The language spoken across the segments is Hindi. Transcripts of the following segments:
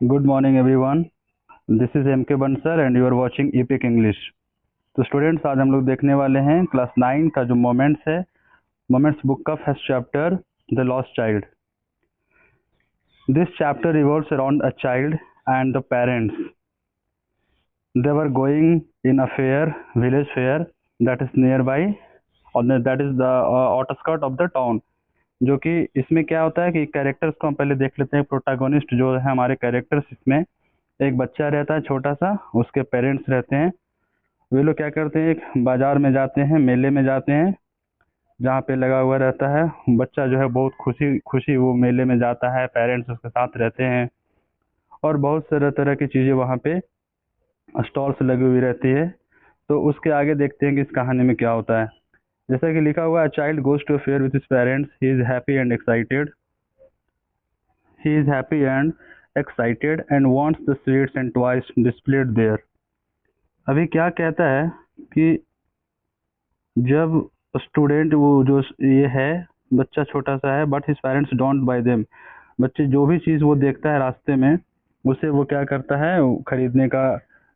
Good morning everyone. This is MK Bansal and you are watching Epic English. तो स्टूडेंट्स आज हम लोग देखने वाले हैं क्लास 9 का जो मोमेंट्स है, मोमेंट्स बुक का first chapter the lost child. This chapter revolves around a child and the parents. They were going in a fair, village fair that is nearby, और that is the outskirt of the town. जो कि इसमें क्या होता है कि कैरेक्टर्स को हम पहले देख लेते हैं. प्रोटैगोनिस्ट जो है हमारे कैरेक्टर्स, इसमें एक बच्चा रहता है छोटा सा, उसके पेरेंट्स रहते हैं. वे लोग क्या करते हैं, एक बाजार में जाते हैं, मेले में जाते हैं जहाँ पे लगा हुआ रहता है. बच्चा जो है बहुत खुशी खुशी वो मेले में जाता है, पेरेंट्स उसके साथ रहते हैं और बहुत तरह तरह की चीज़ें वहाँ पे स्टॉल्स लगी हुई रहती है. तो उसके आगे देखते हैं कि इस कहानी में क्या होता है. जैसा कि लिखा हुआ है, child goes to fair with his parents, he is happy and excited. He is happy and excited and wants the sweets and toys displayed there. अभी क्या कहता है कि जब स्टूडेंट वो जो ये है, बच्चा छोटा सा है, but his parents don't buy them. बच्चे जो भी चीज़ वो देखता है रास्ते में, उसे वो क्या करता है, खरीदने का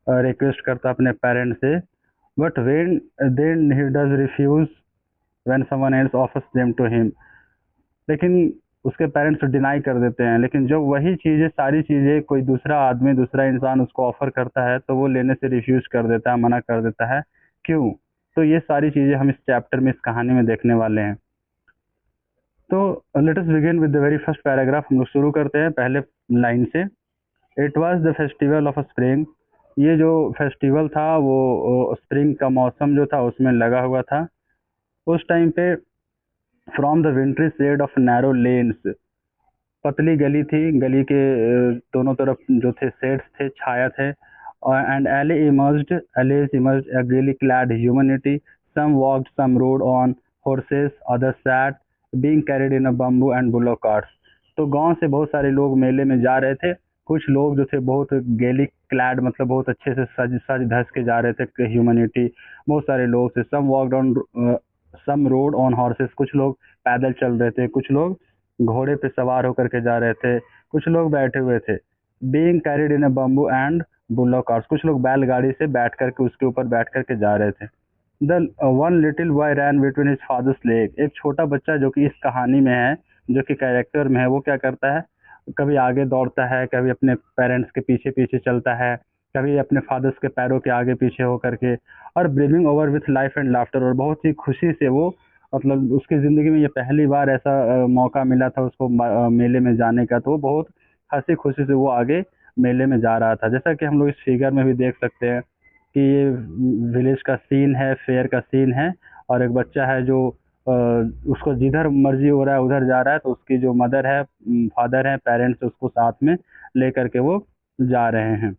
रिक्वेस्ट करता है अपने पेरेंट्स से. But when then he does refuse when someone else offers them to him. लेकिन उसके पेरेंट्स डिनाई कर देते हैं. लेकिन जब वही चीज़ें, सारी चीज़ें कोई दूसरा आदमी, दूसरा इंसान उसको ऑफर करता है तो वो लेने से रिफ्यूज कर देता है, मना कर देता है. क्यों? तो ये सारी चीज़ें हम इस चैप्टर में, इस कहानी में देखने वाले हैं. तो let us begin with the very first paragraph. हम लोग शुरू करते हैं पहले लाइन से. It was the festival of spring. ये जो फेस्टिवल था वो स्प्रिंग का मौसम जो था उसमें लगा हुआ था. उस टाइम पे from the wintry shade of narrow lanes, पतली गली थी, गली के दोनों तरफ जो थे शेड्स थे, छाया थे. And alleys emerged a gaily clad humanity. Some walked, some rode on horses, others sat, being carried in a bamboo and bullock carts. तो गांव से बहुत सारे लोग मेले में जा रहे थे. कुछ लोग जो थे बहुत गेली क्लैड, मतलब बहुत अच्छे से सज सज धस के जा रहे थे. ह्यूमनिटी, बहुत सारे लोग थे. Some walked on, some rode on horses, कुछ लोग पैदल चल रहे थे, कुछ लोग घोड़े पे सवार होकर के जा रहे थे, कुछ लोग बैठे हुए थे. Being carried in a bamboo and bullock carts, कुछ लोग बैलगाड़ी से बैठ करके, उसके ऊपर बैठ करके जा रहे थे. The one little boy ran between his father's leg. एक छोटा बच्चा जो कि इस कहानी में है, जो कि कैरेक्टर में है, वो क्या करता है, कभी आगे दौड़ता है, कभी अपने पेरेंट्स के पीछे पीछे चलता है, कभी अपने फादर्स के पैरों के आगे पीछे होकर के, और brimming over with life and laughter. और बहुत ही खुशी से वो, मतलब उसकी ज़िंदगी में ये पहली बार ऐसा मौका मिला था उसको मेले में जाने का. तो वो बहुत हंसी खुशी से वो आगे मेले में जा रहा था. जैसा कि हम लोग इस फिगर में भी देख सकते हैं कि ये विलेज का सीन है, फेयर का सीन है, और एक बच्चा है जो उसको जिधर मर्जी हो रहा है उधर जा रहा है. तो उसकी जो मदर है, फादर है, पेरेंट्स उसको साथ में लेकर के वो जा रहे हैं.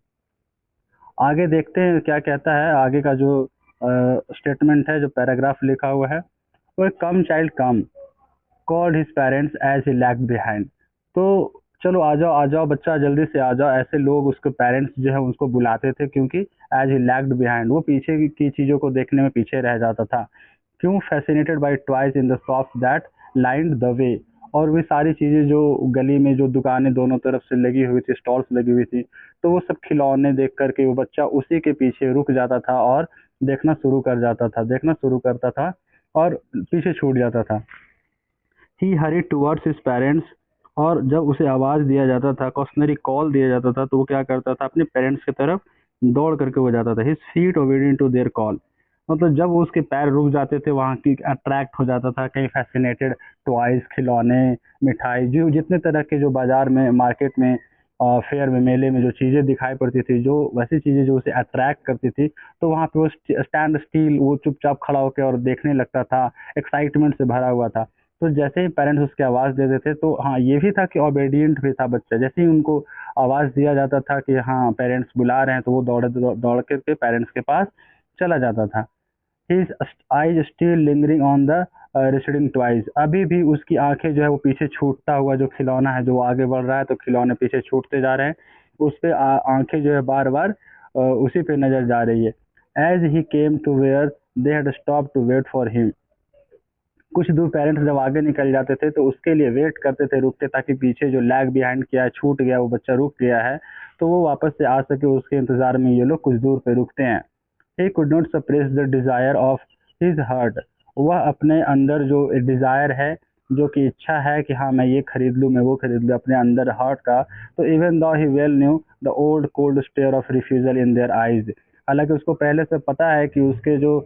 आगे देखते हैं क्या कहता है. आगे का जो स्टेटमेंट है, जो पैराग्राफ लिखा हुआ है, वो come child come, called his parents as he lagged behind. तो चलो आ जाओ, आ जाओ बच्चा, जल्दी से आ जाओ, ऐसे लोग उसके पेरेंट्स जो है उसको बुलाते थे, क्योंकि एज ही लैग्ड बिहाइंड, वो पीछे की चीज़ों को देखने में पीछे रह जाता था. क्यों? Fascinated by toys in the shops that lined the way. और वे सारी चीज़ें जो गली में, जो दुकानें दोनों तरफ से लगी हुई थी, स्टॉल्स लगी हुई थी, तो वो सब खिलौने देख करके वो बच्चा उसी के पीछे रुक जाता था और देखना शुरू कर जाता था, देखना शुरू करता था और पीछे छूट जाता था. ही हरीड टुवर्ड्स हिज पेरेंट्स. और जब उसे आवाज़ दिया जाता था, कॉशनरी कॉल दिया जाता था, तो वो क्या करता था, अपने पेरेंट्स की तरफ दौड़ करके वो जाता था. His feet obedient to their call. मतलब जब उसके पैर रुक जाते थे, वहाँ की अट्रैक्ट हो जाता था. कहीं फैसिनेटेड टॉयज, खिलौने, मिठाई, जो जितने तरह के जो बाजार में, मार्केट में, फेयर में, मेले में जो चीज़ें दिखाई पड़ती थी, जो वैसी चीज़ें जो उसे अट्रैक्ट करती थी, तो वहाँ पे वो स्टैंड स्टील, वो चुपचाप खड़ा होकर और देखने लगता था, एक्साइटमेंट से भरा हुआ था. तो जैसे ही पेरेंट्स उसकी आवाज़ देते थे, तो हाँ, ये भी था कि ओबीडिएंट भी था बच्चा. जैसे ही उनको आवाज़ दिया जाता था कि हाँ पेरेंट्स बुला रहे हैं, तो वो दौड़ करके पेरेंट्स के पास चला जाता था. His eyes still lingering on the receding toys. अभी भी उसकी आंखें जो है वो पीछे छूटता हुआ जो खिलौना है, जो आगे बढ़ रहा है तो खिलौने पीछे छूटते जा रहे हैं, उस पे आंखें जो है बार बार उसी पे नजर जा रही है. As he came to where they had stop to wait for him. कुछ दूर पेरेंट्स जब आगे निकल जाते थे तो उसके लिए वेट करते थे, रुकते, ताकि पीछे जो लैग बिहाइंड किया है, छूट गया, वो बच्चा रुक गया है, तो वो वापस से आ सके, उसके इंतजार में ये लोग कुछ दूर पे रुकते हैं। He could not suppress the desire of his heart. वह अपने अंदर जो डिजायर है, जो कि इच्छा है कि हाँ मैं ये खरीद लूँ, मैं वो खरीद लूँ, अपने अंदर हार्ट का, तो even though he well knew the old cold stare of refusal in their eyes. हालांकि उसको पहले से पता है कि उसके जो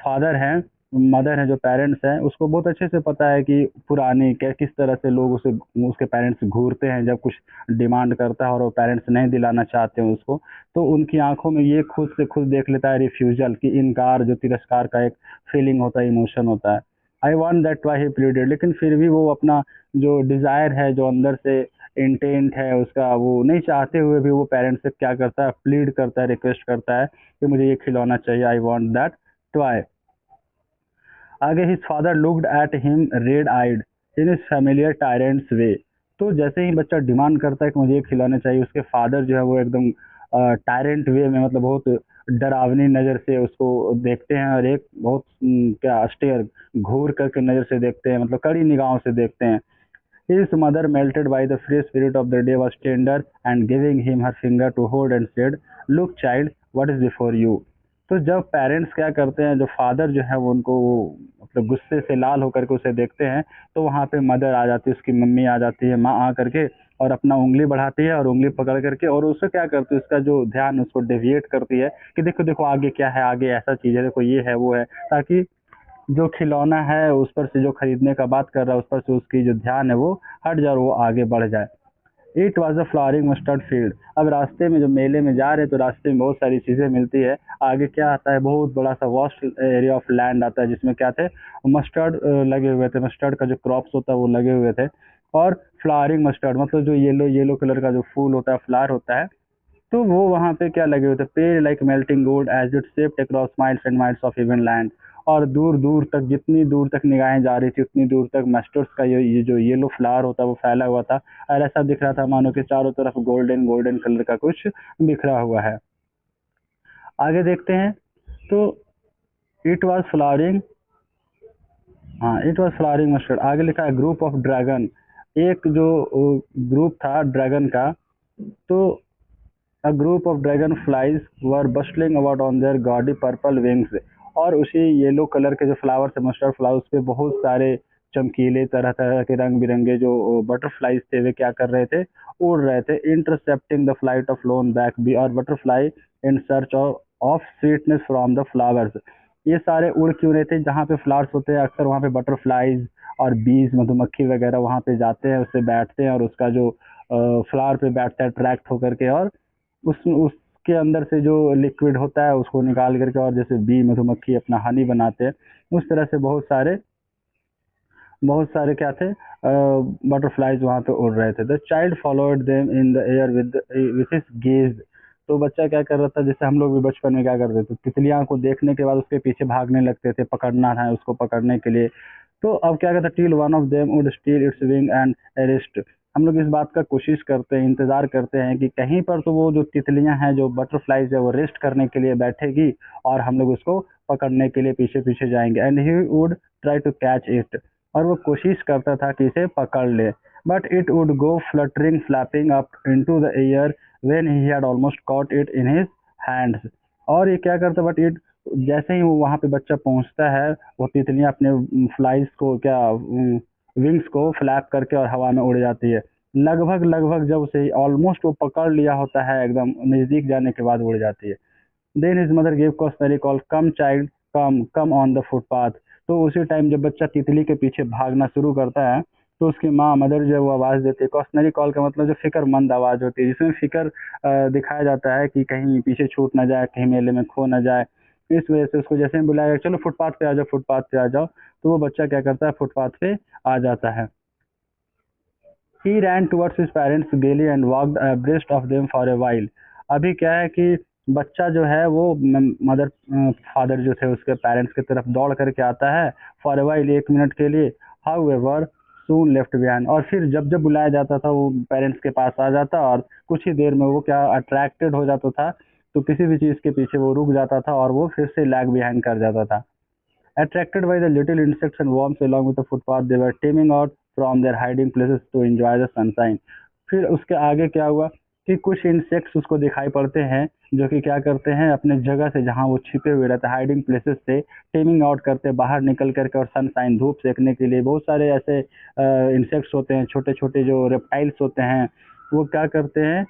फादर हैं, मदर हैं, जो पेरेंट्स हैं, उसको बहुत अच्छे से पता है कि पुरानी क्या किस तरह से लोग उसे, उसके पेरेंट्स घूरते हैं जब कुछ डिमांड करता है और वो पेरेंट्स नहीं दिलाना चाहते हैं उसको। तो उनकी आंखों में ये खुद से खुद देख लेता है रिफ्यूजल की, इनकार, जो तिरस्कार का एक फीलिंग होता है, इमोशन होता है। आई want that why he pleaded, लेकिन फिर भी वो अपना जो डिजायर है, जो अंदर से इंटेंट है उसका, वो नहीं चाहते हुए भी वो पेरेंट्स से क्या करता है, प्लीड करता है, रिक्वेस्ट करता है कि मुझे ये खिलौना चाहिए, आई वॉन्ट दैट टॉय। आगे his father looked at him red eyed in his familiar tyrant's way. तो जैसे ही बच्चा डिमांड करता है कि मुझे ये खिलौने चाहिए, उसके फादर जो है वो एकदम टायरेंट वे में, मतलब बहुत डरावनी नज़र से उसको देखते हैं, और एक बहुत क्या स्टेयर, घूर करके नज़र से देखते हैं, मतलब कड़ी निगाहों से देखते हैं। His mother, melted by the free spirit of the day, was tender and giving him her finger to hold and said, "Look, child, what is before you?" तो जब पेरेंट्स क्या करते हैं, जो फादर जो है वो उनको मतलब गुस्से से लाल होकर के उसे देखते हैं, तो वहाँ पे मदर आ जाती है, उसकी मम्मी आ जाती है, माँ आ करके, और अपना उंगली बढ़ाती है और उंगली पकड़ करके, और उससे क्या करती है, उसका जो ध्यान उसको डेविएट करती है कि देखो देखो आगे क्या है, आगे ऐसा चीज़ है, देखो ये है वो है, ताकि जो खिलौना है उस पर से, जो खरीदने का बात कर रहा है उस पर से उसकी जो ध्यान है वो हट जाए और वो आगे बढ़ जाए। It was a flowering mustard field. अब रास्ते में, जो मेले में जा रहे हैं, तो रास्ते में बहुत सारी चीज़ें मिलती है। आगे क्या आता है, बहुत बड़ा सा वास्ट एरिया ऑफ लैंड आता है, जिसमें क्या थे, मस्टर्ड लगे हुए थे, मस्टर्ड का जो क्रॉप्स होता है वो लगे हुए थे। और फ्लावरिंग मस्टर्ड मतलब जो येलो येलो कलर का जो फूल होता है, फ्लावर होता है, तो वो वहाँ पे क्या लगे हुए थे, पेड़ like melting gold as it shaped across miles and miles of even land. और दूर दूर तक, जितनी दूर तक निगाहें जा रही थी, उतनी दूर तक मस्टर्ड्स का ये जो येलो फ्लावर होता है वो फैला हुआ था, और ऐसा दिख रहा था मानो कि चारों तरफ गोल्डन गोल्डन कलर का कुछ बिखरा हुआ है। आगे देखते हैं, तो इट वॉज फ्लावरिंग, हाँ इट वॉज फ्लावरिंग मस्टर्ड। आगे लिखा है ग्रुप ऑफ ड्रैगन, एक जो ग्रुप था ड्रैगन का, तो A group of dragonflies were bustling about on their gaudy purple wings। और उसी येलो कलर के जो फ्लावर्स है, मस्टर्ड फ्लावर्स पे बहुत सारे चमकीले तरह तरह के रंग बिरंगे जो बटरफ्लाइज थे, वे क्या कर रहे थे, उड़ रहे थे। Intercepting the flight of lone black bee और butterfly in search of sweetness from the flowers. ये सारे उड़ क्यों रहे थे, जहाँ पे फ्लावर्स होते हैं अक्सर वहाँ पे बटरफ्लाइज और बीज, मधुमक्खी वगैरह वहाँ पे जाते हैं, उससे बैठते हैं, और उसका जो फ्लावर पे बैठता है अट्रैक्ट होकर के, और उसके अंदर से जो लिक्विड होता है उसको निकाल करके, और जैसे बी मधुमक्खी अपना हनी बनाते हैं, उस तरह से बहुत सारे क्या थे, बटरफ्लाइज वहाँ पे उड़ रहे थे। The child followed them in the air with his gaze. तो बच्चा क्या कर रहा था, जैसे हम लोग भी बचपन में क्या करते थे, तितलियां को देखने के बाद उसके पीछे भागने लगते थे, पकड़ना है उसको, पकड़ने के लिए। तो अब क्या कहता है, till one of them would steel it's wing and arrest. हम लोग इस बात का कोशिश करते हैं, इंतजार करते हैं कि कहीं पर तो वो जो तितलियां हैं, जो बटरफ्लाइज है, वो रेस्ट करने के लिए बैठेगी, और हम लोग उसको पकड़ने के लिए पीछे पीछे जाएंगे। And he would try to catch it, और वो कोशिश करता था कि इसे पकड़ ले। But it would go fluttering flapping up into the air when he had almost caught it in his hands. और ये क्या करता, बट इट, जैसे ही वो वहाँ पे बच्चा पहुँचता है, वो तितलियाँ अपने फ्लाइज को क्या, विंग्स को फ्लैप करके और हवा में उड़ जाती है। लगभग लगभग जब उसे ऑलमोस्ट वो पकड़ लिया होता है, एकदम नज़दीक जाने के बाद उड़ जाती है। Then his mother give customary call, come child, come come on the footpath. तो उसी टाइम जब बच्चा तितली के पीछे भागना शुरू करता है, तो उसकी माँ, मदर जो है वो आवाज़ देती है। कॉस्मेरी कॉल का मतलब जो फिक्रमंद आवाज़ होती है, जिसमें फिक्र दिखाया जाता है कि कहीं पीछे छूट ना जाए, कहीं मेले में खो ना जाए। इस वजह से उसको जैसे ही बुलाया, चलो फुटपाथ पे आ जाओ, फुटपाथ पे आ जाओ, तो वो बच्चा क्या करता है, फुटपाथ पे आ जाता है। ही रैन टुवर्ड्स हिज पेरेंट्स गेली and walked abreast of them for a while. अभी क्या है कि बच्चा जो है वो मदर फादर जो थे उसके पेरेंट्स की तरफ दौड़ करके आता है, फॉर ए वाइल, 1 मिनट के लिए। How ever soon left behind. और फिर जब जब बुलाया जाता था वो पेरेंट्स के पास आ जाता, और कुछ ही देर में वो क्या अट्रैक्टेड हो जाता था, तो किसी भी चीज़ के पीछे वो रुक जाता था और वो फिर से लैग बिहाइंड कर जाता था। Attracted by the little insects and worms along with the footpath, they were teeming out from their hiding places to enjoy the sunshine. फिर उसके आगे क्या हुआ कि कुछ इंसेक्ट्स उसको दिखाई पड़ते हैं जो कि क्या करते हैं अपने जगह से जहाँ वो छिपे हुए रहते हैं हाइडिंग प्लेसेस से टेमिंग आउट करते बाहर निकल करके और सनशाइन धूप सेकने के लिए बहुत सारे ऐसे इंसेक्ट्स होते हैं छोटे छोटे जो रेप्टाइल्स होते हैं वो क्या करते हैं